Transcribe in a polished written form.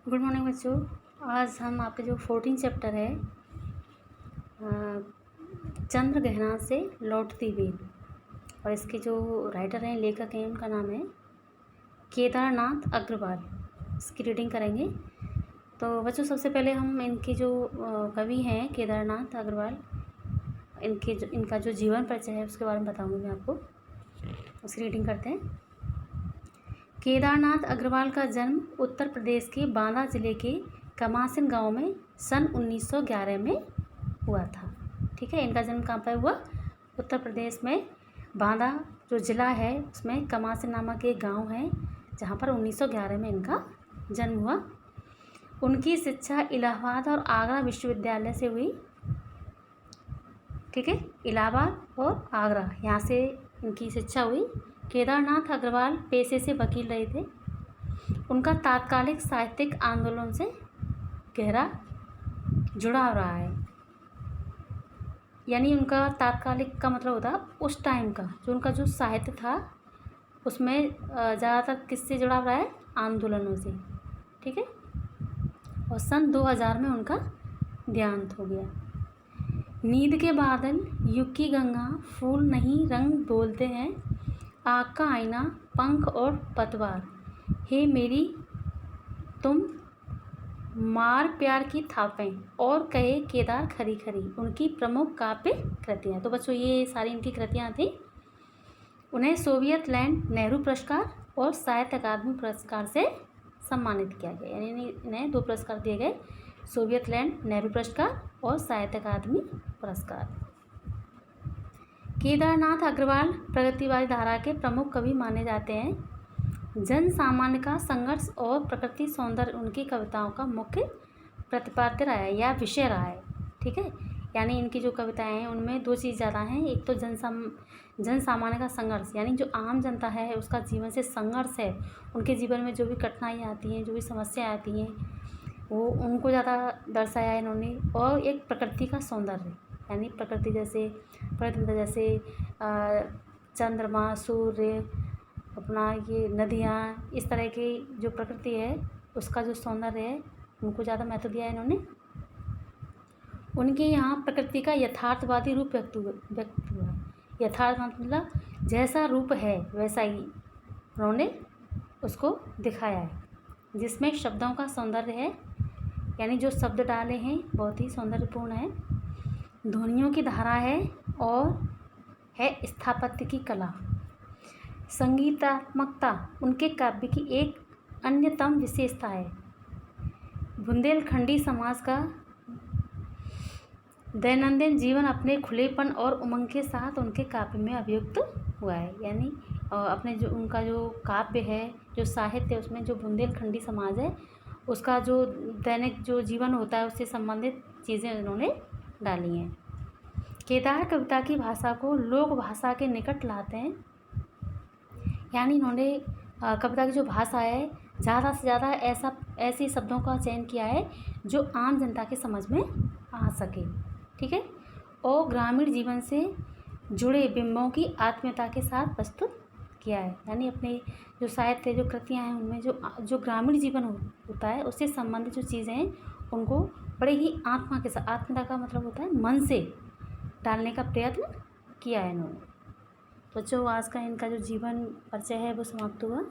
Good morning बच्चों। आज हम आपके जो 14 चैप्टर है चंद्रग्रहण से लौटती बेल, और इसके जो राइटर हैं, लेखक हैं, उनका नाम है केदारनाथ अग्रवाल। इसकी रीडिंग करेंगे। तो बच्चों सबसे पहले हम इनके जो कवि हैं केदारनाथ अग्रवाल, इनका जो जीवन परिचय है उसके बारे में बताऊंगी मैं आपको। उसकी रीडिंग करते हैं। केदारनाथ अग्रवाल का जन्म उत्तर प्रदेश के बांदा जिले के कमासिन गांव में सन 1911 में हुआ था। ठीक है, इनका जन्म कहाँ पर हुआ? उत्तर प्रदेश में बांदा जो ज़िला है उसमें कमासिन नामक एक गांव है, जहां पर 1911 में इनका जन्म हुआ। उनकी शिक्षा इलाहाबाद और आगरा विश्वविद्यालय से हुई। ठीक है, इलाहाबाद और आगरा, यहाँ से इनकी शिक्षा हुई। केदारनाथ अग्रवाल पेशे से वकील रहे थे। उनका तात्कालिक साहित्यिक आंदोलन से गहरा जुड़ाव रहा है। यानी उनका तात्कालिक का मतलब होता है उस टाइम का जो उनका जो साहित्य था उसमें ज़्यादातर किससे जुड़ाव रहा है? आंदोलनों से। ठीक है, और सन 2000 में उनका देहांत हो गया। नींद के बादल, युग की गंगा, फूल नहीं रंग बोलते हैं, आग का आईना, पंख और पतवार, हे मेरी तुम मार प्यार की थापें, और कहे केदार खरी खरी, उनकी प्रमुख काव्य कृतियाँ। तो बच्चों ये सारी इनकी कृतियाँ थी। उन्हें सोवियत लैंड नेहरू पुरस्कार और साहित्य अकादमी पुरस्कार से सम्मानित किया गया। यानी इन्हें 2 पुरस्कार दिए गए, सोवियत लैंड नेहरू पुरस्कार और साहित्य अकादमी पुरस्कार। केदारनाथ अग्रवाल प्रगतिवादी धारा के प्रमुख कवि माने जाते हैं। जन सामान्य का संघर्ष और प्रकृति सौंदर्य उनकी कविताओं का मुख्य प्रतिपाद्य रहा है या विषय रहा है। ठीक है, यानी इनकी जो कविताएं हैं उनमें 2 चीज़ ज़्यादा हैं। एक तो जन सामान्य का संघर्ष, यानी जो आम जनता है उसका जीवन से संघर्ष है, उनके जीवन में जो भी कठिनाइयाँ आती हैं, जो भी समस्याएँ आती हैं, वो उनको ज़्यादा दर्शाया है इन्होंने। और एक प्रकृति का सौंदर्य, यानी प्रकृति जैसे चंद्रमा, सूर्य, अपना ये नदियाँ, इस तरह की जो प्रकृति है उसका जो सौंदर्य है उनको ज़्यादा महत्व दिया है इन्होंने। उनके यहाँ प्रकृति का यथार्थवादी रूप व्यक्त हुआ। यथार्थ मतलब जैसा रूप है वैसा ही उन्होंने उसको दिखाया है, जिसमें शब्दों का सौंदर्य है, यानी जो शब्द डाले हैं बहुत ही सौंदर्यपूर्ण है। ध्वनियों की धारा है और है स्थापत्य की कला। संगीतात्मकता उनके काव्य की एक अन्यतम विशेषता है। बुंदेलखंडी समाज का दैनंदिन जीवन अपने खुलेपन और उमंग के साथ उनके काव्य में अभिव्यक्त हुआ है। यानी अपने जो उनका जो काव्य है, जो साहित्य है, उसमें जो बुंदेलखंडी समाज है उसका जो दैनिक जो जीवन होता है उससे संबंधित चीज़ें उन्होंने डाली हैं। केदार कविता की भाषा को लोक भाषा के निकट लाते हैं। यानी इन्होंने कविता की जो भाषा है ज़्यादा से ज़्यादा ऐसे शब्दों का चयन किया है जो आम जनता के समझ में आ सके। ठीक है, और ग्रामीण जीवन से जुड़े बिंबों की आत्मीयता के साथ प्रस्तुत किया है। यानी अपने जो साहित्य जो कृतियाँ हैं उनमें जो ग्रामीण जीवन होता है उससे संबंधित जो चीज़ें हैं उनको बड़े ही आत्मा के साथ, आत्मीयता का मतलब होता है मन से डालने का प्रयत्न किया है इन्होंने। बच्चों आज का इनका जो जीवन परिचय है वो समाप्त हुआ।